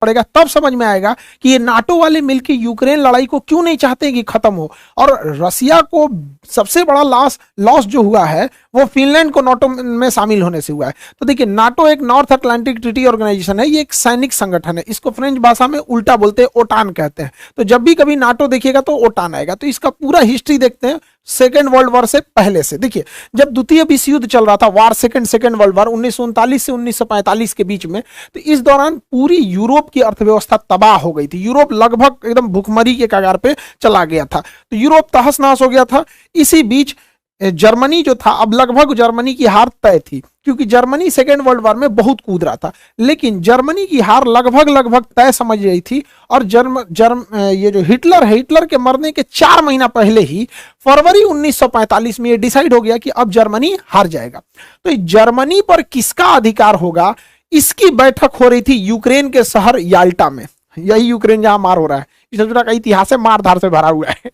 पड़ेगा, तब समझ में आएगा कि ये नाटो वाले मिलकर यूक्रेन लड़ाई को क्यों नहीं चाहते कि खत्म हो। और रसिया को सबसे बड़ा लॉस जो हुआ है वो फिनलैंड को नाटो में शामिल होने से हुआ है। तो देखिए, नाटो एक नॉर्थ अटलांटिक ट्रीटी ऑर्गेनाइजेशन है, ये एक सैनिक संगठन है, इसको फ्रेंच भाषा में उल्टा बोलते हैं, ओटान कहते हैं। तो जब भी कभी नाटो देखिएगा तो ओटान आएगा। तो इसका पूरा हिस्ट्री देखते हैं सेकेंड वर्ल्ड वॉर से पहले से। देखिए, जब द्वितीय विश्व युद्ध चल रहा था, वार सेकेंड वर्ल्ड वॉर 1939 से 1945 के बीच में, तो इस दौरान पूरी यूरोप की अर्थव्यवस्था तबाह हो गई थी। यूरोप लगभग एकदम भुखमरी के कगार पे चला गया था, तो यूरोप तहस नहस हो गया था। इसी बीच जर्मनी जो था, अब लगभग जर्मनी की हार तय थी, क्योंकि जर्मनी सेकेंड वर्ल्ड वॉर में बहुत कूद रहा था, लेकिन जर्मनी की हार लगभग तय समझ रही थी। और ये जो हिटलर है, हिटलर के मरने के 4 महीना पहले ही फरवरी 1945 में ये डिसाइड हो गया कि अब जर्मनी हार जाएगा। तो जर्मनी पर किसका अधिकार होगा, इसकी बैठक हो रही थी यूक्रेन के शहर याल्टा में। यही यूक्रेन जहां मार हो रहा है, इस का इतिहास है, मार धार से भरा हुआ है।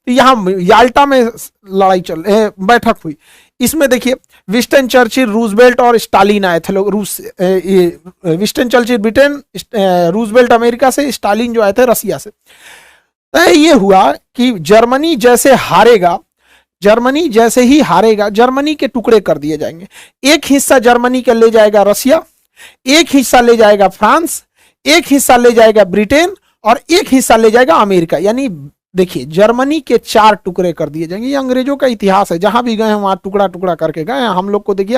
तो यहाँ याल्टा में बैठक हुई। इसमें देखिए, विंस्टन चर्चिल, रूजवेल्ट और स्टालिन आए थे लोग। Winston Churchill Britain, Roosevelt America से, स्टालिन जो आए थे रसिया से। तय ये हुआ कि जर्मनी जैसे ही हारेगा, जर्मनी के टुकड़े कर दिए जाएंगे। एक हिस्सा जर्मनी का ले जाएगा रसिया, एक हिस्सा ले जाएगा फ्रांस, एक हिस्सा ले जाएगा ब्रिटेन और एक हिस्सा ले जाएगा अमेरिका। यानी देखिए, जर्मनी के 4 टुकड़े कर दिए जाएंगे। ये अंग्रेजों का इतिहास है, जहां भी गए हैं वहां टुकड़ा टुकड़ा करके गए हैं। हम लोग को देखिए,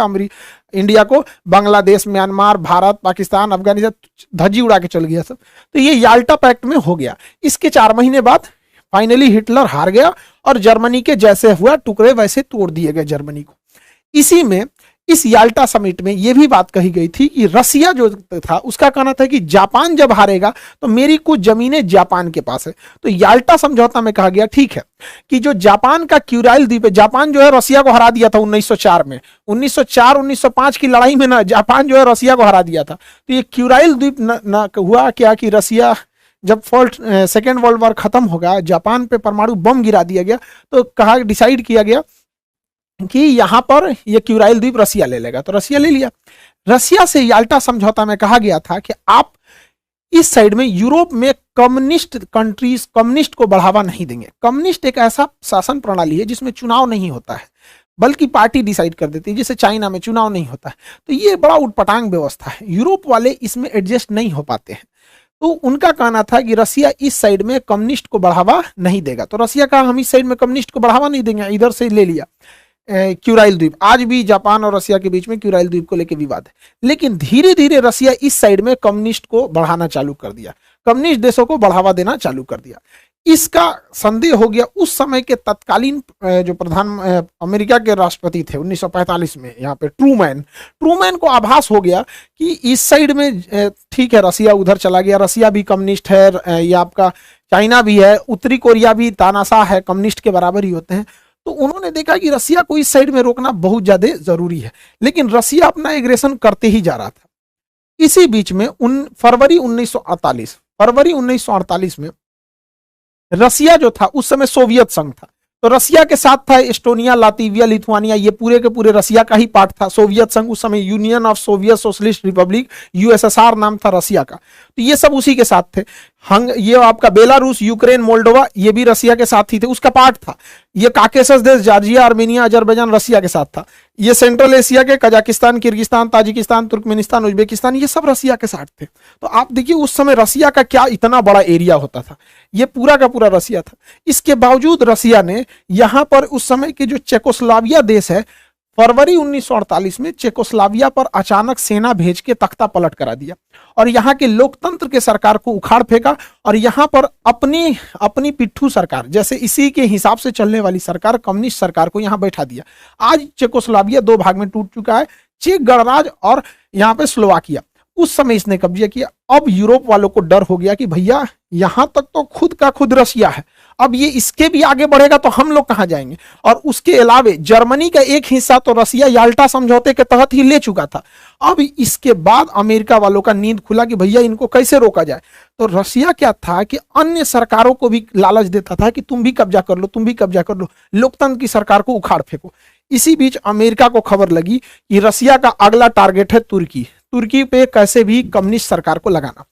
इंडिया को बांग्लादेश, म्यांमार, भारत, पाकिस्तान, अफगानिस्तान धज्जी उड़ा के चल गया सब। तो ये याल्टा पैक्ट में हो गया। इसके 4 महीने बाद फाइनली हिटलर हार गया और जर्मनी के जैसे हुआ टुकड़े वैसे तोड़ दिए गए जर्मनी को। इसी में इस याल्टा समिट में यह भी बात कही गई थी कि रसिया जो था उसका कहना था कि जापान जब हारेगा तो मेरी कुछ जमीनें जापान के पास है। तो याल्टा समझौता में कहा गया ठीक है कि जो जापान का क्यूराइल द्वीप है, जापान जो है रसिया को हरा दिया था 1904 में, 1904-1905 की लड़ाई में ना जापान जो है रसिया को हरा दिया था। तो ये क्यूराइल द्वीप न हुआ क्या कि रसिया जब सेकेंड वर्ल्ड वॉर खत्म होगा, जापान पे परमाणु बम गिरा दिया गया, तो कहा डिसाइड किया गया कि यहां पर ये क्यूराइल द्वीप रसिया ले लेगा। तो रसिया ले लिया। रसिया से याल्टा समझौता में कहा गया था कि आप इस साइड में यूरोप में कम्युनिस्ट को बढ़ावा नहीं देंगे। कम्युनिस्ट एक ऐसा शासन प्रणाली है जिसमें चुनाव नहीं होता है, बल्कि पार्टी डिसाइड कर देती है, जैसे चाइना में चुनाव नहीं होता है। तो ये बड़ा उटपटांग व्यवस्था है, यूरोप वाले इसमें एडजस्ट नहीं हो पाते हैं। तो उनका कहना था कि रसिया इस साइड में कम्युनिस्ट को बढ़ावा नहीं देगा। तो रसिया कहा हम इस साइड में कम्युनिस्ट को बढ़ावा नहीं देंगे, इधर से ले लिया क्यूराइल द्वीप। आज भी जापान और रसिया के बीच में क्यूराइल द्वीप को लेकर विवाद है, लेकिन धीरे धीरे रसिया इस साइड में कम्युनिस्ट को बढ़ाना चालू कर दिया, कम्युनिस्ट देशों को बढ़ावा देना चालू कर दिया। इसका संदेह हो गया उस समय के तत्कालीन जो अमेरिका के राष्ट्रपति थे 1945 में, यहाँ पे ट्रूमैन को आभास हो गया कि इस साइड में ठीक है रसिया उधर चला गया, रसिया भी कम्युनिस्ट है, ये आपका चाइना भी है, उत्तरी कोरिया भी तानाशाह है, कम्युनिस्ट के बराबर ही होते हैं। तो उन्होंने देखा कि रसिया को इस साइड में रोकना बहुत ज्यादा जरूरी है, लेकिन रसिया अपना एग्रेशन करते ही जा रहा था। इसी बीच में फरवरी 1948 में रसिया जो था उस समय सोवियत संघ था, तो रसिया के साथ था एस्टोनिया, लातविया, लिथुआनिया, ये पूरे के पूरे रसिया का ही पार्ट था। सोवियत संघ उस समय union of Soviet socialist Republic, USSR नाम था रसिया का, तो ये सब उसी के साथ थे। ये आपका बेलारूस, यूक्रेन, मोल्डोवा, ये भी रसिया के साथ ही थे, उसका पार्ट था। ये काकेशस देश, जॉर्जिया, आर्मेनिया, अजरबैजान रसिया के साथ था। ये सेंट्रल एशिया के Kazakhstan, Kyrgyzstan, Tajikistan, Turkmenistan, Uzbekistan, ये सब रसिया के साथ थे। तो आप देखिए उस समय रसिया का क्या इतना बड़ा एरिया होता था, ये पूरा का पूरा रसिया था। इसके बावजूद रसिया ने यहां पर उस समय के जो चेकोस्लोवाकिया देश है, फरवरी 1948 में चेकोस्लोवाकिया पर अचानक सेना भेज के तख्ता पलट करा दिया और यहाँ के लोकतंत्र के सरकार को उखाड़ फेंका और यहाँ पर अपनी पिट्ठू सरकार, जैसे इसी के हिसाब से चलने वाली सरकार, कम्युनिस्ट सरकार को यहाँ बैठा दिया। आज चेकोस्लोवाकिया 2 भाग में टूट चुका है, चेक गणराज्य और यहाँ पे स्लोवाकिया। उस समय इसने कब्जा किया। अब यूरोप वालों को डर हो गया कि भैया यहां तक तो खुद का खुद रसिया है, अब ये इसके भी आगे बढ़ेगा तो हम लोग कहां जाएंगे। और उसके अलावे जर्मनी का एक हिस्सा तो रसिया याल्टा समझौते के तहत ही ले चुका था। अब इसके बाद अमेरिका वालों का नींद खुला कि भैया इनको कैसे रोका जाए। तो रसिया क्या था कि अन्य सरकारों को भी लालच देता था कि तुम भी कब्जा कर लो, तुम भी कब्जा कर लो, लोकतंत्र की सरकार को उखाड़ फेंको। इसी बीच अमेरिका को खबर लगी कि रसिया का अगला टारगेट है तुर्की पे कैसे भी कम्युनिस्ट सरकार को लगाना।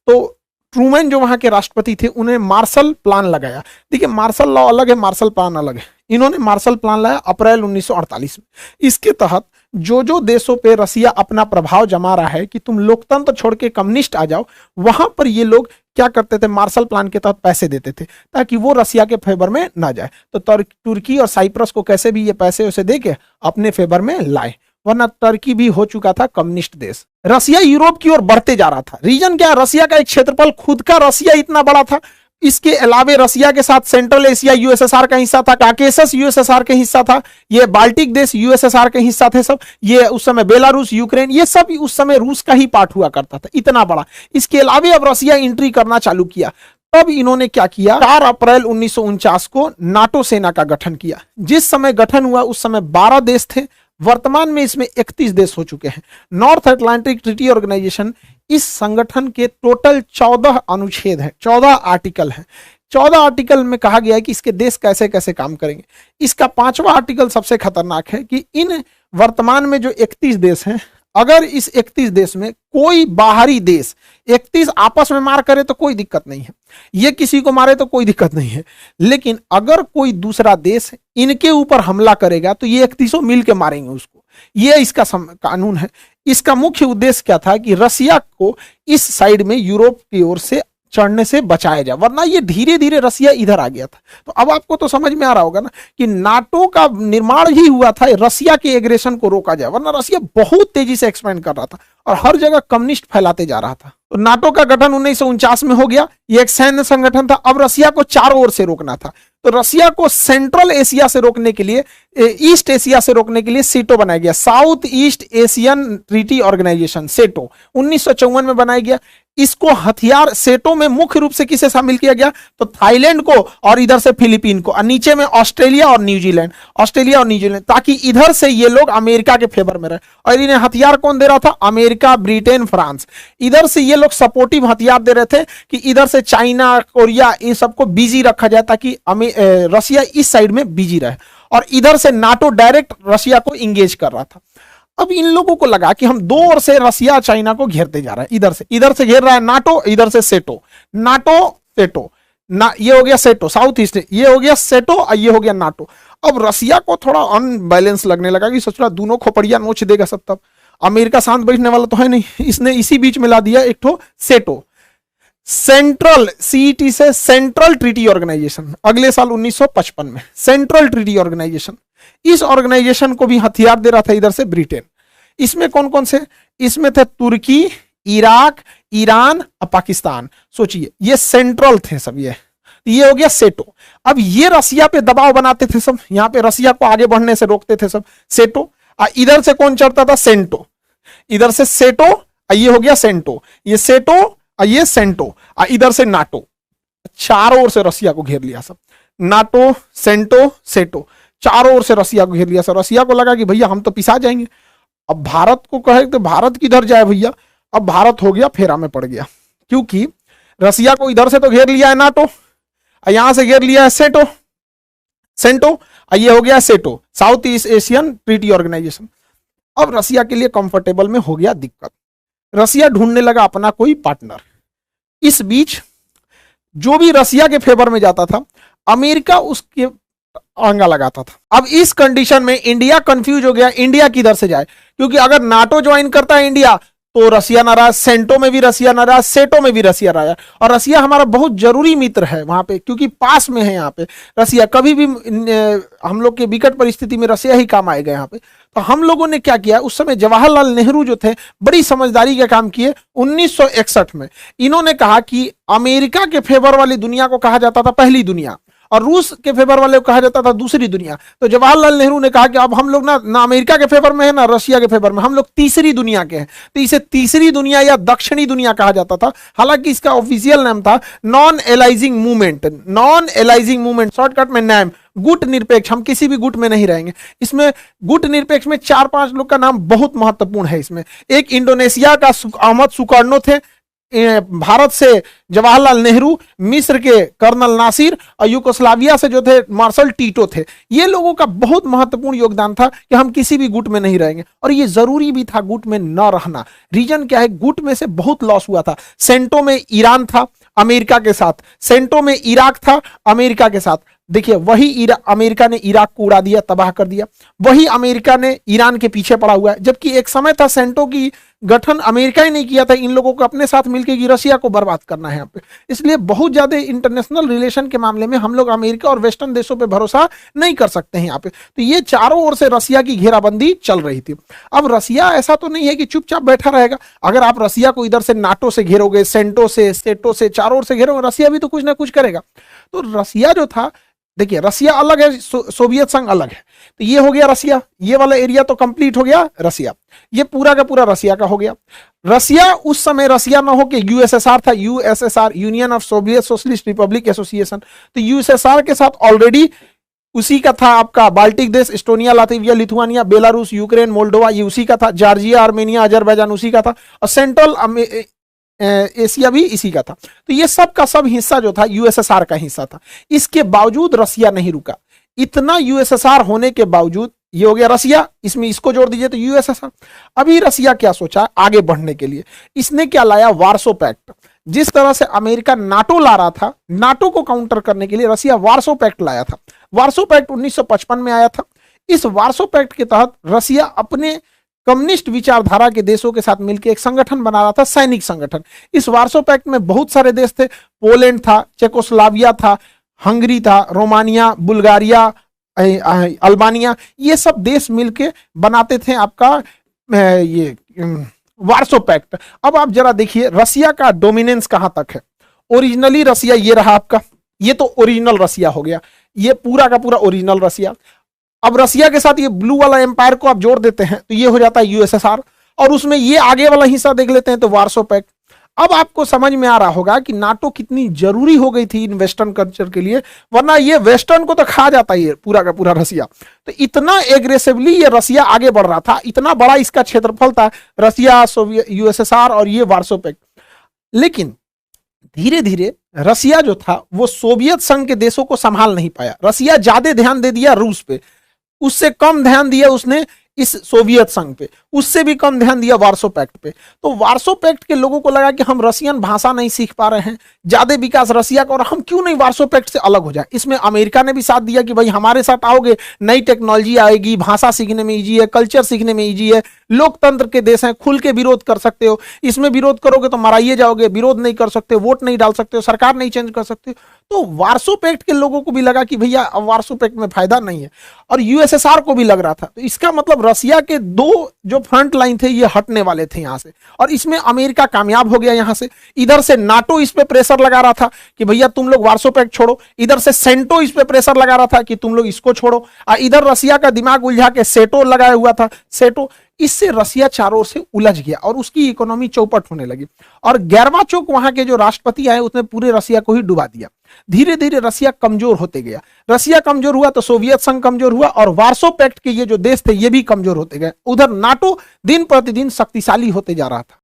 तो ट्रूमैन जो वहां के राष्ट्रपति थे उन्हें मार्शल प्लान लगाया। देखिए मार्शल लॉ अलग है, मार्शल प्लान अलग है। इन्होंने मार्शल प्लान लाया अप्रैल 1948 में। इसके तहत जो देशों पे रसिया अपना प्रभाव जमा रहा है कि तुम लोकतंत्र छोड़ के कम्युनिस्ट आ जाओ, वहां पर ये लोग क्या करते थे, मार्शल प्लान के तहत पैसे देते थे ताकि वो रसिया के फेवर में ना जाए। तो तुर्की और साइप्रस को कैसे भी ये पैसे उसे दे के अपने फेवर में लाए, वरना टर्की भी हो चुका था कम्युनिस्ट देश। रसिया यूरोप की ओर बढ़ते जा रहा था। रीजन क्या है, रसिया का एक क्षेत्रफल खुद का रसिया इतना बड़ा था, इसके अलावे रसिया के साथ सेंट्रल एशिया यूएसएसआर का हिस्सा था, काकेसस यूएसएसआर का हिस्सा था, ये बाल्टिक देश यूएसएसआर के हिस्सा थे सब, ये उस समय बेलारूस, यूक्रेन, ये सब उस समय रूस का ही पार्ट हुआ करता था, इतना बड़ा। इसके अलावे अब रसिया एंट्री करना चालू किया। तब इन्होंने क्या किया, 4 अप्रैल 1949 को नाटो सेना का गठन किया। जिस समय गठन हुआ उस समय 12 देश थे, वर्तमान में इसमें 31 देश हो चुके हैं। नॉर्थ अटलांटिक ट्रीटी ऑर्गेनाइजेशन, इस संगठन के टोटल 14 अनुच्छेद हैं, 14 आर्टिकल हैं। 14 आर्टिकल में कहा गया है कि इसके देश कैसे कैसे काम करेंगे। इसका 5वां आर्टिकल सबसे खतरनाक है कि इन वर्तमान में जो 31 देश हैं, अगर इस 31 देश में कोई बाहरी देश 31 आपस में मार करे तो कोई दिक्कत नहीं है, ये किसी को मारे तो कोई दिक्कत नहीं है, लेकिन अगर कोई दूसरा देश इनके ऊपर हमला करेगा तो ये 31 मिल के मारेंगे उसको। ये इसका कानून है। इसका मुख्य उद्देश्य क्या था कि रसिया को इस साइड में यूरोप की ओर से चढ़ने से बचाया जाए, वरना ये धीरे धीरे रसिया इधर आ गया था। तो अब आपको तो समझ में आ रहा होगा ना कि नाटो का निर्माण ही हुआ था रसिया के एग्रेशन को रोका जाए, वरना रसिया बहुत तेजी से एक्सपेंड कर रहा था और हर जगह कम्युनिस्ट फैलाते जा रहा था। तो नाटो का गठन 1949 में हो गया। ये एक सैन्य संगठन था। अब रसिया को चारों ओर से रोकना था, तो रसिया को सेंट्रल एशिया से रोकने के लिए, ईस्ट एशिया से रोकने के लिए सेटो बनाया गया, south east Asian treaty organisation, SEATO 1954 में बनाया गया। इसको हथियार, सेटो में मुख्य रूप से किसे शामिल किया गया, तो थाईलैंड को और इधर से फिलीपीन को, और नीचे में ऑस्ट्रेलिया और न्यूजीलैंड, ताकि इधर से ये लोग अमेरिका के फेवर में रहे। और इन्हें हथियार कौन दे रहा था, अमेरिका, ब्रिटेन, फ्रांस। इधर से ये लोग सपोर्टिव हथियार दे रहे थे कि इधर से चाइना, कोरिया, इन सबको बिजी रखा जाए ताकि रसिया इस साइड में बिजी रहे, और इधर से नाटो डायरेक्ट रसिया को इंगेज कर रहा था। अब इन लोगों को लगा कि हम 2 ओर से रसिया चाइना को घेरते जा रहे हैं, इधर से घेर रहा है नाटो, इधर से सेटो, नाटो सेटो ना, ये हो गया सेटो साउथ ईस्ट, ये हो गया सेटो और ये हो गया नाटो। अब रसिया को थोड़ा अनबैलेंस लगने लगा कि सोच रहा दोनों खोपड़िया नोच देगा सब। तब अमेरिका शांत बैठने वाला तो है नहीं, इसने इसी बीच में ला दिया एक ठो सेटो, सेंट्रल, सीईटी से सेंट्रल ट्रीटी ऑर्गेनाइजेशन, अगले साल 1955 में सेंट्रल ट्रीटी ऑर्गेनाइजेशन। इस ऑर्गेनाइजेशन को भी हथियार दे रहा था इधर से ब्रिटेन। इसमें कौन कौन से, इसमें थे तुर्की, इराक, ईरान और पाकिस्तान। सोचिए ये सेंट्रल थे सब। ये हो गया सेटो। अब ये रसिया पे दबाव बनाते थे सब, यहां पे रसिया को आगे बढ़ने से रोकते थे सब, सेटो। इधर से कौन चढ़ता था, सेंटो, इधर से सेटो, ये हो गया सेंटो, ये सेटो, ये सेंटो, इधर से नाटो। चारों ओर से रसिया को घेर लिया सब, नाटो, सेंटो, सेटो, चारों ओर से रसिया को घेर लिया सब। रसिया को लगा कि भैया हम तो पिसा जाएंगे। अब भारत को कहे तो भारत किधर जाए भैया, अब भारत हो गया फेरा में पड़ गया, क्योंकि रसिया को इधर से तो घेर लिया है नाटो, यहां से घेर लिया है सेटो, सेंटो, ये हो गया SEATO, south east Asian treaty organisation. अब रसिया के लिए कंफर्टेबल में हो गया दिक्कत, रसिया ढूंढने लगा अपना कोई पार्टनर। इस बीच जो भी रसिया के फेवर में जाता था, अमेरिका उसके आंगा लगाता था। अब इस कंडीशन में इंडिया कंफ्यूज हो गया, इंडिया किधर से जाए, क्योंकि अगर नाटो ज्वाइन करता है इंडिया तो रसिया नाराज, सेंटो में भी रसिया नाराज, सेटो में भी रसिया नाराज, और रसिया हमारा बहुत जरूरी मित्र है वहां पे, क्योंकि पास में है यहाँ पे रसिया, कभी भी हम लोग के विकट परिस्थिति में रसिया ही काम आएगा यहाँ पे। तो हम लोगों ने क्या किया, उस समय जवाहरलाल नेहरू जो थे बड़ी समझदारी का काम किए। 1961 में इन्होंने कहा कि अमेरिका के फेवर वाली दुनिया को कहा जाता था पहली दुनिया, और रूस के फेवर वाले को कहा जाता था दूसरी दुनिया। तो जवाहरलाल नेहरू ने कहा कि अब हम लोग ना अमेरिका के फेवर में है ना रसिया के फेवर में, हम लोग तीसरी दुनिया के हैं। तो इसे तीसरी दुनिया या दक्षिणी दुनिया कहा जाता था। हालांकि इसका ऑफिशियल नाम था non aliasing movement, non aliasing movement, shortcut में नाम गुट निरपेक्ष। हम किसी भी गुट में नहीं रहेंगे। इसमें गुट निरपेक्ष में 4-5 लोग का नाम बहुत महत्वपूर्ण है। इसमें एक इंडोनेशिया का अहमद सुकार्नो थे, भारत से जवाहरलाल नेहरू, मिस्र के कर्नल नासिर और यूगोस्लाविया से जो थे मार्शल टीटो थे। ये लोगों का बहुत महत्वपूर्ण योगदान था कि हम किसी भी गुट में नहीं रहेंगे, और ये जरूरी भी था गुट में न रहना। रीजन क्या है, गुट में से बहुत लॉस हुआ था। सेंटो में ईरान था अमेरिका के साथ, सेंटो में इराक था अमेरिका के साथ। देखिए वही अमेरिका ने इराक को उड़ा दिया, तबाह कर दिया। वही अमेरिका ने ईरान के पीछे पड़ा हुआ है, जबकि एक समय था सेंटो की गठन अमेरिका ही नहीं किया था, इन लोगों को अपने साथ मिलकर कि रसिया को बर्बाद करना है यहाँ पे। इसलिए बहुत ज्यादा इंटरनेशनल रिलेशन के मामले में हम लोग अमेरिका और वेस्टर्न देशों पे भरोसा नहीं कर सकते हैं यहाँ पे। तो ये चारों ओर से रसिया की घेराबंदी चल रही थी। अब रसिया ऐसा तो नहीं है कि चुपचाप बैठा रहेगा। अगर आप रसिया को इधर से नाटो से घेरोगे, सेंटो से, सेटो से, चारों ओर से घेरोगे, रसिया भी तो कुछ ना कुछ करेगा। तो रसिया जो था, देखिए रसिया अलग है, सोवियत संघ अलग है। तो ये हो गया रसिया, ये वाला एरिया तो कंप्लीट हो गया रसिया, ये पूरा का पूरा रसिया का हो गया। रसिया उस समय रसिया ना हो के यूएसएसआर था, USSR, union of Soviet socialist Republic association. तो यूएसएसआर के साथ ऑलरेडी उसी का था आपका बाल्टिक देश, Estonia, Latvia, Lithuania, Belarus, Ukraine, Moldova, ये उसी का था। जॉर्जिया, आर्मेनिया, अजरबैजान उसी का था, और सेंट्रल एशिया भी इसी का था। तो ये सब का सब हिस्सा जो था यूएसएसआर का हिस्सा था। इसके बावजूद रसिया नहीं रुका। इतना यूएसएसआर होने के बावजूद, ये हो गया रसिया, इसमें इसको जोड़ दीजिए तो यूएसएसआर। अभी रसिया क्या सोचा आगे बढ़ने के लिए, इसने क्या लाया, वार्सो पैक्ट। जिस तरह से अमेरिका नाटो ला रहा था, नाटो को काउंटर करने के लिए रसिया वार्सो पैक्ट लाया था। वार्सो पैक्ट 1955 में आया था। इस वार्सो पैक्ट के तहत रसिया अपने कम्युनिस्ट विचारधारा के देशों के साथ मिलकर एक संगठन बना रहा था, सैनिक संगठन। इस वार्सो पैक्ट में बहुत सारे देश थे, पोलैंड था, चेकोस्लाविया था, हंगरी था, रोमानिया, बुल्गारिया, अल्बानिया, ये सब देश मिलके बनाते थे आपका ये वार्सो पैक्ट। अब आप जरा देखिए रसिया का डोमिनेंस कहां तक है। ओरिजिनली रसिया ये रहा आपका, ये तो ओरिजिनल रसिया हो गया, ये पूरा का पूरा ओरिजिनल रसिया। अब रसिया के साथ ये ब्लू वाला एम्पायर को आप जोड़ देते हैं तो ये हो जाता है यूएसएसआर, और उसमें ये आगे वाला हिस्सा देख लेते हैं तो वार्सो पैक्ट। अब आपको समझ में आ रहा होगा कि नाटो कितनी जरूरी हो गई थी इन वेस्टर्न कल्चर के लिए, वरना ये वेस्टर्न को तो खा जाता है पूरा का पूरा रसिया। तो इतना एग्रेसिवली ये रसिया आगे बढ़ रहा था, इतना बड़ा इसका क्षेत्रफल था, रसिया, सोवियत, यूएसएसआर और ये वार्सो पैक्ट। लेकिन धीरे धीरे रसिया जो था वो सोवियत संघ के देशों को संभाल नहीं पाया। रसिया ज्यादा ध्यान दे दिया रूस पे, उससे कम ध्यान दिया उसने इस सोवियत संघ पे, उससे भी कम ध्यान दिया वार्सो पैक्ट पे। तो वार्सो पैक्ट के लोगों को लगा कि हम रसियन भाषा नहीं सीख पा रहे हैं, ज्यादा विकास रसिया का, और हम क्यों नहीं वार्सो पैक्ट से अलग हो जाए। इसमें अमेरिका ने भी साथ दिया कि भाई हमारे साथ आओगे, नई टेक्नोलॉजी आएगी, भाषा सीखने में इजी है, कल्चर सीखने में इजी है, लोकतंत्र के देश हैं, खुल के विरोध कर सकते हो, इसमें विरोध करोगे तो मराइए जाओगे, विरोध नहीं कर सकते, वोट नहीं डाल सकते हो, सरकार नहीं चेंज कर सकते। तो वार्सो पैक्ट के लोगों को भी लगा कि भैया अब वार्सो पैक्ट में फायदा नहीं है, और यूएसएसआर को भी लग रहा था। तो इसका मतलब रसिया के दो जो फ्रंट लाइन थे ये हटने वाले थे यहां से, और इसमें अमेरिका कामयाब हो गया। यहां से इधर से नाटो इस पे प्रेशर लगा रहा था कि भैया तुम लोग वार्सो पैक्ट छोड़ो, इधर से सेंटो इस पे प्रेशर लगा रहा था कि तुम लोग इसको छोड़ो, और इधर रसिया का दिमाग उलझा के सेटो लगाया हुआ था, सेटो। इससे रसिया चारों ओर से उलझ गया और उसकी इकोनॉमी चौपट होने लगी, और गोर्बाचोव वहां के जो राष्ट्रपति आए उसने पूरे रसिया को ही डुबा दिया। धीरे धीरे रसिया कमजोर होते गया। रसिया कमजोर हुआ तो सोवियत संघ कमजोर हुआ, और वार्सो पैक्ट के ये जो देश थे ये भी कमजोर होते गए। उधर नाटो दिन प्रतिदिन शक्तिशाली होते जा रहा था।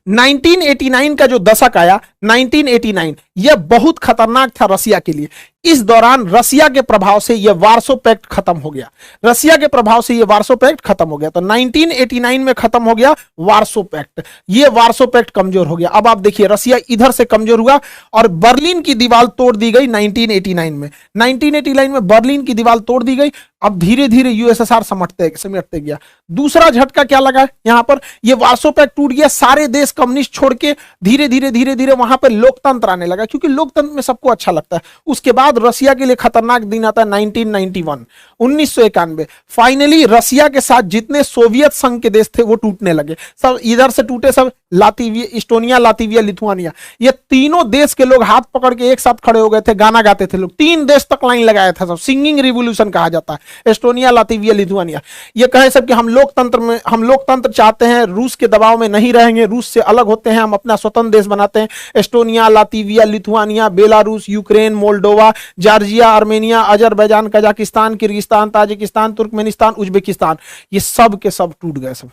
1989 का जो दशक आया, 1989, यह बहुत खतरनाक था रसिया के लिए। इस दौरान रसिया के प्रभाव से यह वार्सो पैक्ट खत्म हो गया। रसिया के प्रभाव से यह वार्सो पैक्ट खत्म हो गया। तो 1989 में खत्म हो गया वार्सो पैक्ट, यह वार्सो पैक्ट कमजोर हो गया। अब आप देखिए रसिया इधर से कमजोर हुआ और बर्लिन की दीवार तोड़ दी गई 1989 में। 1989 में बर्लिन की दीवार तोड़ दी गई। अब धीरे धीरे यूएसएसआर समेटते गया। दूसरा झटका क्या लगा यहां पर, यह वार्सो पैक्ट टूट गया, सारे देश कम्युनिस्ट छोड़ के धीरे धीरे वहां पर लोकतंत्र आने लगा, क्योंकि लोकतंत्र में सबको अच्छा लगता है। उसके बाद रसिया के लिए खतरनाक दिन आता है 1991, 1991। फाइनली रसिया के साथ जितने सोवियत संघ के देश थे वो टूटने लगे। सब इधर से टूटे, सब लातविया, एस्टोनिया, लातविया, लिथुआनिया, ये तीनों देश के लोग हाथ पकड़ के एक साथ खड़े हो गए थे, गाना गाते थे लोग। 3 देश तक लाइन लगाया था, सब सिंगिंग रिवॉल्यूशन कहा जाता है। एस्टोनिया, लातविया, लिथुआनिया ये कहे सब कि हम लोकतंत्र चाहते हैं, रूस के दबाव में नहीं रहेंगे, रूस से अलग होते हैं, हम अपना स्वतंत्र देश बनाते हैं। Estonia, Latvia, Lithuania, Belarus, Ukraine, Moldova, Georgia, Armenia, Azerbaijan, Kazakhstan, Kyrgyzstan, Tajikistan, Turkmenistan, Uzbekistan, ये सब के सब टूट गए सब,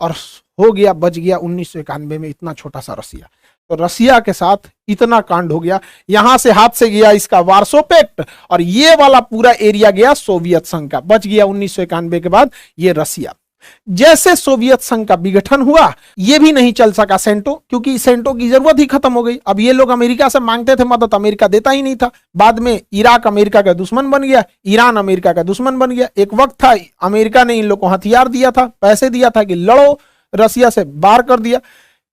और हो गया, बच गया 1991 में इतना छोटा सा रसिया। तो रसिया के साथ इतना कांड हो गया, यहां से हाथ से गया इसका वार्सो पैक्ट और ये वाला पूरा एरिया गया सोवियत संघ का, बच गया 1991 के बाद ये रसिया। जैसे सोवियत संघ का विघटन हुआ, ये भी नहीं चल सका सेंटो, क्योंकि सेंटो की जरूरत ही खत्म हो गई। अब ये लोग अमेरिका से मांगते थे मदद, अमेरिका देता ही नहीं था। बाद में इराक अमेरिका का दुश्मन बन गया, ईरान अमेरिका का दुश्मन बन गया। एक वक्त था अमेरिका ने इन लोग को हथियार दिया था, पैसे दिया था कि लड़ो, रसिया से बाहर कर दिया।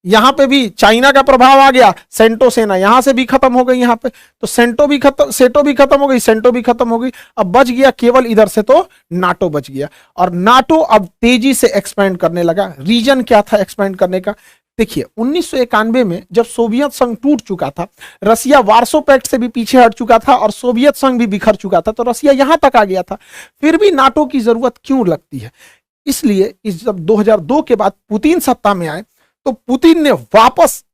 यहां पे भी चाइना का प्रभाव आ गया, सेंटो सेना यहां से भी खत्म हो गई यहाँ पे, तो सेंटो भी खत्म हो गई, सेंटो भी खत्म हो गई। अब बच गया केवल इधर से तो नाटो बच गया, और नाटो अब तेजी से एक्सपेंड करने लगा। रीजन क्या था एक्सपेंड करने का? देखिए 1991 में जब सोवियत संघ टूट चुका था, रसिया वार्सो पैक्ट से भी पीछे हट चुका था और सोवियत संघ भी बिखर चुका था, तो रसिया यहां तक आ गया था। फिर भी नाटो की जरूरत क्यों लगती है? इसलिए जब 2002 के बाद पुतिन सत्ता में आए, तो पुतिन ने वापस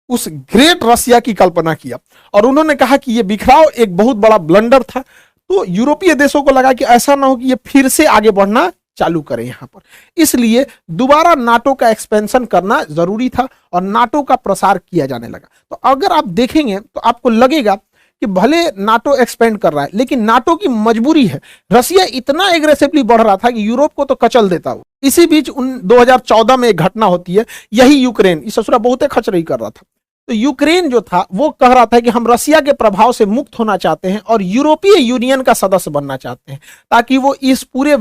उस ग्रेट रसिया की कल्पना किया और उन्होंने कहा कि यह बिखराव एक बहुत बड़ा ब्लंडर था। तो यूरोपीय देशों को लगा कि ऐसा ना हो कि ये फिर से आगे बढ़ना चालू करें यहां पर, इसलिए दोबारा नाटो का एक्सपेंशन करना जरूरी था और नाटो का प्रसार किया जाने लगा। तो अगर आप देखेंगे तो आपको लगेगा कि भले नाटो एक्सपेंड कर रहा है, लेकिन नाटो की मजबूरी है। रसिया इतना एग्रेसिवली बढ़ रहा था कि यूरोप को तो कचल देता हो। इसी बीच 2014 में एक घटना होती है, यही यूक्रेन, इस ससुरा बहुत खचरई कर रहा था। तो यूक्रेन जो था वो कह रहा था कि हम रसिया के प्रभाव से मुक्त होना चाहते हैं और यूरोपीय यूनियन का सदस्य बनना चाहते हैं, ताकि वो इस पूरे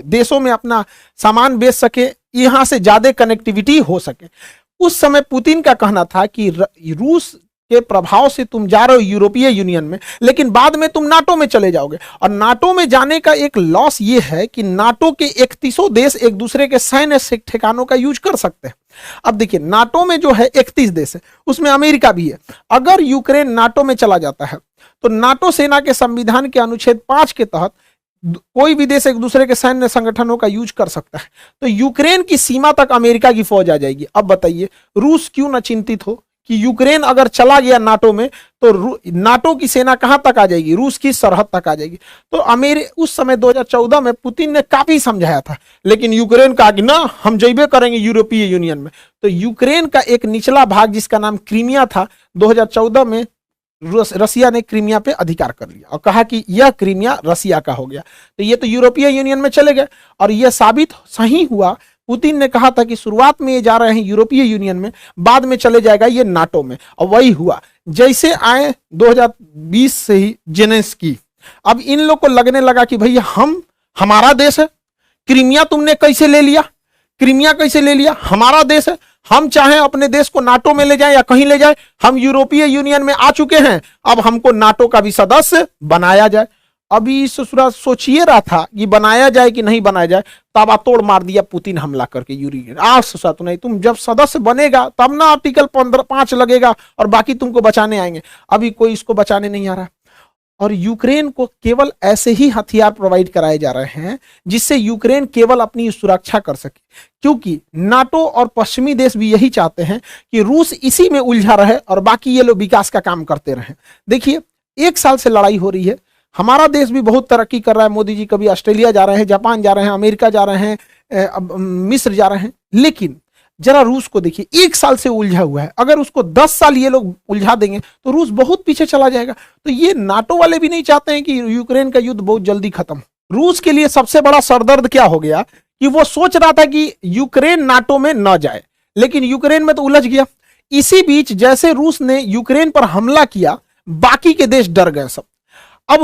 देशों में अपना सामान बेच सके, यहां से ज्यादा कनेक्टिविटी हो सके। उस समय पुतिन का कहना था कि रूस के प्रभाव से तुम जा रहे हो यूरोपीय यूनियन में, लेकिन बाद में तुम नाटो में चले जाओगे, और नाटो में जाने का एक लॉस ये है कि नाटो के 31 देश एक दूसरे के सैन्य ठिकानों का यूज कर सकते हैं। अब देखिए नाटो में जो है 31 देश है, उसमें अमेरिका भी है। अगर यूक्रेन नाटो में चला जाता है तो नाटो सेना के संविधान के अनुच्छेद 5 के तहत कोई भी देश एक दूसरे के सैन्य संगठनों का यूज कर सकता है। तो यूक्रेन की सीमा तक अमेरिका की फौज आ जाएगी। अब बताइए रूस क्यों न चिंतित हो कि यूक्रेन अगर चला गया नाटो में तो नाटो की सेना कहां तक आ जाएगी? रूस की सरहद तक आ जाएगी। तो उस समय 2014 में पुतिन ने काफी समझाया था, लेकिन यूक्रेन कहा कि ना हम जइबे करेंगे यूरोपीय यूनियन में। तो यूक्रेन का एक निचला भाग जिसका नाम क्रीमिया था, 2014 में रसिया ने क्रीमिया पे अधिकार कर लिया और कहा कि यह क्रीमिया रसिया का हो गया। तो ये तो यूरोपीय यूनियन में चले गए और यह साबित सही हुआ। पुतिन ने कहा था कि शुरुआत में ये जा रहे हैं यूरोपीय यूनियन में, बाद में चले जाएगा ये नाटो में, और वही हुआ। जैसे आए 2020 से ही जेलेंस्की, अब इन लोग को लगने लगा कि भैया हमारा देश है, क्रीमिया तुमने कैसे ले लिया? क्रीमिया कैसे ले लिया? हमारा देश है, हम चाहे अपने देश को नाटो में ले जाएं या कहीं ले जाएं, हम यूरोपीय यूनियन में आ चुके हैं, अब हमको नाटो का भी सदस्य बनाया जाए। अभी ससुरा सोचिए रहा था कि बनाया जाए कि नहीं बनाया जाए, तब तोड़ मार दिया पुतिन हमला करके यूक्रेन। आज ससुरा तो नहीं, तुम जब सदस्य बनेगा तब ना आर्टिकल 5 लगेगा और बाकी तुमको बचाने आएंगे। अभी कोई इसको बचाने नहीं आ रहा। और यूक्रेन को केवल ऐसे ही हथियार प्रोवाइड कराए जा रहे हैं जिससे यूक्रेन केवल अपनी सुरक्षा कर सके, क्योंकि नाटो और पश्चिमी देश भी यही चाहते हैं कि रूस इसी में उलझा रहे और बाकी ये लोग विकास का काम करते रहें। देखिए 1 साल से लड़ाई हो रही है, हमारा देश भी बहुत तरक्की कर रहा है। मोदी जी कभी ऑस्ट्रेलिया जा रहे हैं, जापान जा रहे हैं, अमेरिका जा रहे हैं, मिस्र जा रहे हैं, लेकिन जरा रूस को देखिए 1 साल से उलझा हुआ है। अगर उसको 10 साल ये लोग उलझा देंगे तो रूस बहुत पीछे चला जाएगा। तो ये नाटो वाले भी नहीं चाहते हैं कि यूक्रेन का युद्ध बहुत जल्दी खत्म हो। रूस के लिए सबसे बड़ा सरदर्द क्या हो गया कि वो सोच रहा था कि यूक्रेन नाटो में न जाए, लेकिन यूक्रेन में तो उलझ गया। इसी बीच जैसे रूस ने यूक्रेन पर हमला किया, बाकी के देश डर गए सब। अब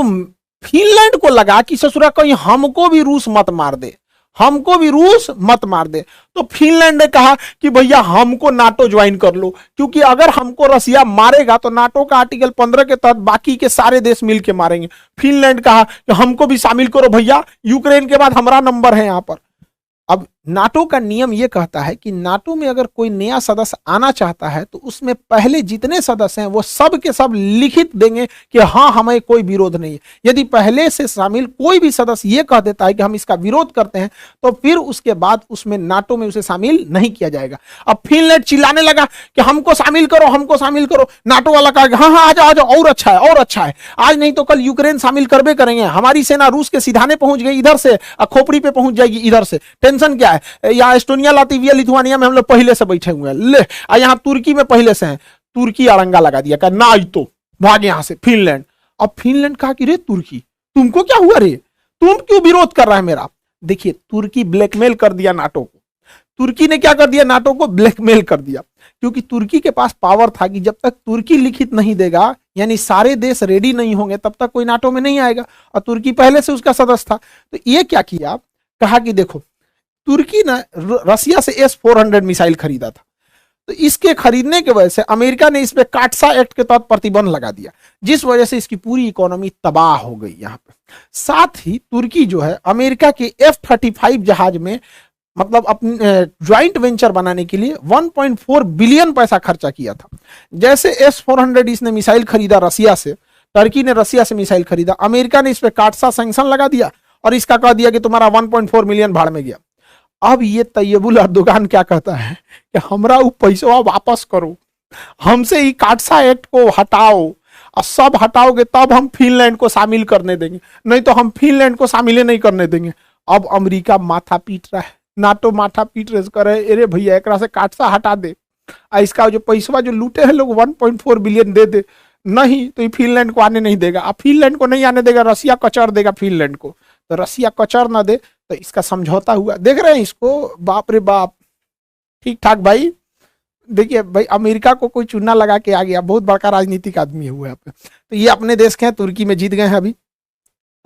फिनलैंड को लगा कि ससुरा कहीं हमको भी रूस मत मार दे, हमको भी रूस मत मार दे। तो फिनलैंड ने कहा कि भैया हमको नाटो ज्वाइन कर लो, क्योंकि अगर हमको रसिया मारेगा तो नाटो का आर्टिकल 15 के तहत बाकी के सारे देश मिलके मारेंगे। फिनलैंड कहा कि हमको भी शामिल करो भैया, यूक्रेन के बाद हमारा नंबर है यहां पर। अब नाटो का नियम यह कहता है कि नाटो में अगर कोई नया सदस्य आना चाहता है तो उसमें पहले जितने सदस्य हैं वो सब के सब लिखित देंगे कि हाँ हमें कोई विरोध नहीं है। यदि पहले से शामिल कोई भी सदस्य ये कह देता है कि हम इसका विरोध करते हैं तो फिर उसके बाद उसमें नाटो में उसे शामिल नहीं किया जाएगा। अब फिनलैंड चिल्लाने लगा कि हमको शामिल करो, हमको शामिल करो। नाटो वाला कहा हाँ हाँ आ जाओ आ जाओ, और अच्छा है और अच्छा है, आज नहीं तो कल यूक्रेन शामिल करबे करेंगे, हमारी सेना रूस के सिधाने पहुंच गई इधर से, खोपड़ी पे पहुंच जाएगी इधर से, टेंशन क्या है, है, यहाँ एस्टोनिया, लातविया, लिथुआनिया में हम लोग पहले से बैठे हुए हैं, ले यहाँ तुर्की में पहले से हैं, तुर्की अड़ंगा लगा दिया, कहा ना तो भाग यहाँ से फिनलैंड। अब फिनलैंड कहा कि रे तुर्की तुमको क्या हुआ रे, तुम क्यों विरोध कर रहा है मेरा। देखिए तुर्की ब्लैकमेल कर दिया नाटो को, तुर्की ने क्या कर दिया, नाटो को ब्लैकमेल कर दिया, क्योंकि तुर्की के पास पावर था कि जब तक तुर्की लिखित नहीं देगा, यानी सारे देश रेडी नहीं होंगे, तब तक कोई नाटो में नहीं आएगा, और तुर्की पहले से उसका सदस्य था। तो ये क्या किया, कहा कि देखो तुर्की ने रसिया से S-400 मिसाइल खरीदा था, तो इसके खरीदने की वजह से अमेरिका ने इस पे काटसा एक्ट के तहत प्रतिबंध लगा दिया, जिस वजह से इसकी पूरी इकोनॉमी तबाह हो गई यहाँ पे। साथ ही तुर्की जो है अमेरिका के F-35 जहाज में मतलब अपने ज्वाइंट वेंचर बनाने के लिए 1.4 बिलियन पैसा खर्चा किया था। जैसे S-400 इसने मिसाइल खरीदा रसिया से, टर्की ने रसिया से मिसाइल खरीदा, अमेरिका ने इस पे काटसा सैंक्शन लगा दिया और इसका कह दिया कि तुम्हारा 1.4 मिलियन भाड़ में गया। अब ये तैयबुल अर्दोगान क्या कहता है कि हमरा वो पैसा वापस करो, हमसे ही काटसा एक्ट को हटाओ, और सब हटाओगे तब हम फिनलैंड को शामिल करने देंगे, नहीं तो हम फिनलैंड को शामिल नहीं करने देंगे। अब अमेरिका माथा पीट रहा है, नाटो माथा पीट रहे कर रहे, अरे भैया एक से काटसा हटा दे, इसका जो पैसा जो लूटे हैं लोग 1.4 बिलियन दे दे, नहीं तो ये फिनलैंड को आने नहीं देगा। अब फिनलैंड को नहीं आने देगा, रसिया कचर देगा फिनलैंड को, तो रसिया कचर ना दे तो इसका समझौता हुआ। देख रहे हैं इसको, बाप रे बाप, ठीक ठाक भाई। देखिए भाई अमेरिका को कोई चुना लगा के आ गया, बहुत बड़का राजनीतिक आदमी हुआ है। तो ये अपने देश के हैं, तुर्की में जीत गए हैं अभी।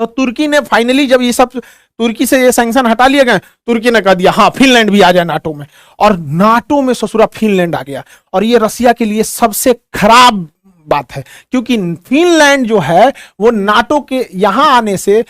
तो तुर्की ने फाइनली जब ये सब तुर्की से ये सैंक्शन हटा लिए गए, तुर्की ने कह दिया हाँ फिनलैंड भी आ जाए नाटो में, और नाटो में ससुरा फिनलैंड आ गया। और ये रसिया के लिए सबसे खराब बात है, क्योंकि फिनलैंड जो है वो नाटो के यहां आने से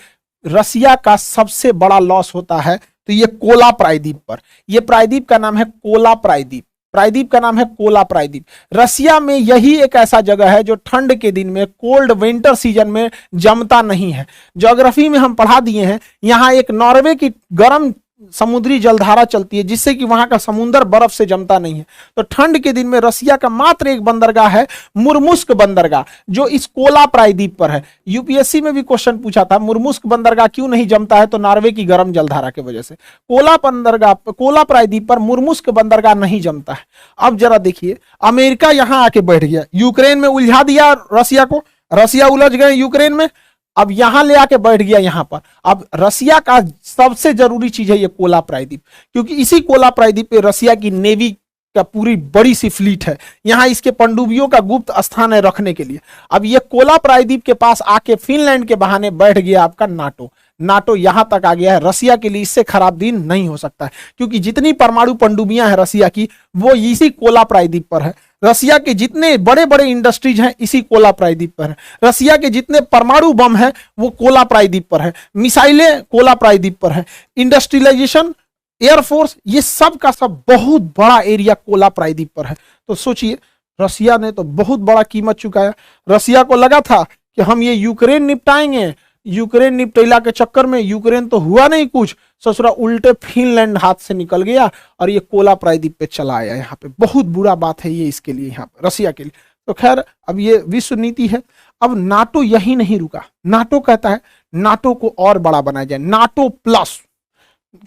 रसिया का सबसे बड़ा लॉस होता है। तो ये कोला प्रायद्वीप पर, ये प्रायद्वीप का नाम है कोला प्रायद्वीप, प्रायद्वीप का नाम है कोला प्रायद्वीप। रसिया में यही एक ऐसा जगह है जो ठंड के दिन में, कोल्ड विंटर सीजन में जमता नहीं है। ज्योग्राफी में हम पढ़ा दिए हैं, यहाँ एक नॉर्वे की गर्म समुद्री जलधारा चलती है जिससे कि वहां का समुद्र बर्फ से जमता नहीं है। तो ठंड के दिन में रसिया का मात्र एक बंदरगाह है, मुर्मुस्क बंदरगाह, जो इस कोला प्रायद्वीप पर है। यूपीएससी में भी क्वेश्चन पूछा था, मुर्मुस्क बंदरगाह क्यों नहीं जमता है, तो नॉर्वे की गर्म जलधारा की वजह से। कोला प्रायद्वीप पर मुर्मुस्क बंदरगाह नहीं जमता है। अब जरा देखिए, अमेरिका यहां आके बैठ गया, यूक्रेन में उलझा दिया रसिया को, रसिया उलझ गए यूक्रेन में, अब यहां ले आके बैठ गया यहां पर। अब रसिया का सबसे जरूरी चीज है ये कोला प्रायद्वीप, क्योंकि इसी कोला प्रायद्वीप पे रसिया की नेवी का पूरी बड़ी सी फ्लीट है, यहां इसके पनडुब्बियों का गुप्त स्थान है रखने के लिए। अब ये कोला प्रायद्वीप के पास आके फिनलैंड के बहाने बैठ गया आपका नाटो, नाटो यहां तक आ गया है। रसिया के लिए इससे खराब दिन नहीं हो सकता है, क्योंकि जितनी परमाणु पनडुब्बियां हैं रसिया की वो इसी कोला प्रायद्वीप पर है। रसिया के जितने बड़े बड़े इंडस्ट्रीज हैं इसी कोला प्रायद्वीप पर है। रसिया के जितने परमाणु बम हैं वो कोला प्रायद्वीप पर है, मिसाइलें कोला प्रायद्वीप पर है, इंडस्ट्रियलाइजेशन, एयरफोर्स, ये सब का सब बहुत बड़ा एरिया कोला प्रायद्वीप पर है। तो सोचिए रसिया ने तो बहुत बड़ा कीमत चुकाया। रसिया को लगा था कि हम ये यूक्रेन निपटाएंगे, यूक्रेन निपटेला के चक्कर में यूक्रेन तो हुआ नहीं कुछ, ससुरा उल्टे फिनलैंड हाथ से निकल गया और ये कोला प्रायद्वीप पे चला आया। यहाँ पे बहुत बुरा बात है ये इसके लिए, यहाँ पे रसिया के लिए। तो खैर अब ये विश्व नीति है। अब नाटो यही नहीं रुका, नाटो कहता है नाटो को और बड़ा बनाया जाए, नाटो प्लस।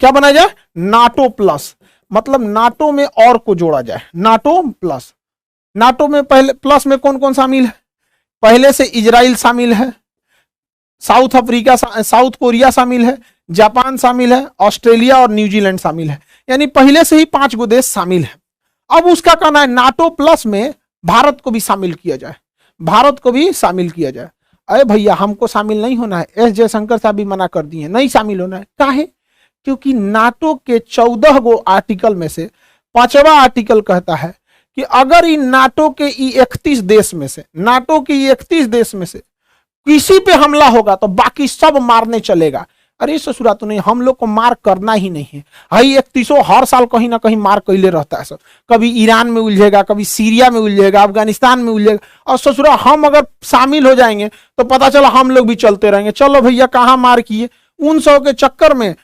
क्या बनाया जाए, नाटो प्लस, मतलब नाटो में और को जोड़ा जाए, नाटो प्लस। नाटो में पहले प्लस में कौन कौन शामिल है, पहले से इजराइल शामिल है, साउथ अफ्रीका, साउथ कोरिया शामिल है, जापान शामिल है, ऑस्ट्रेलिया और न्यूजीलैंड शामिल है, यानी पहले से ही 5 गो देश शामिल है। अब उसका कहना है नाटो प्लस में भारत को भी शामिल किया जाए, भारत को भी शामिल किया जाए। अरे भैया हमको शामिल नहीं होना है, एस जयशंकर साहब भी मना कर दिए, नहीं शामिल होना है। काहे, क्योंकि नाटो के 14 गो आर्टिकल में से 5वां आर्टिकल कहता है कि अगर इन नाटो के 31 देश में से, नाटो के 31 देश में से किसी पे हमला होगा तो बाकी सब मारने चलेगा। अरे ससुरा तो नहीं, हम लोग को मार करना ही नहीं है। हाई 31 हर साल कहीं ना कहीं मार कैले रहता है सब, कभी ईरान में उलझेगा, कभी सीरिया में उलझेगा, अफगानिस्तान में उलझेगा, और ससुरा हम अगर शामिल हो जाएंगे तो पता चला हम लोग भी चलते रहेंगे। चलो भैया कहाँ मार किए, उन सब के चक्कर में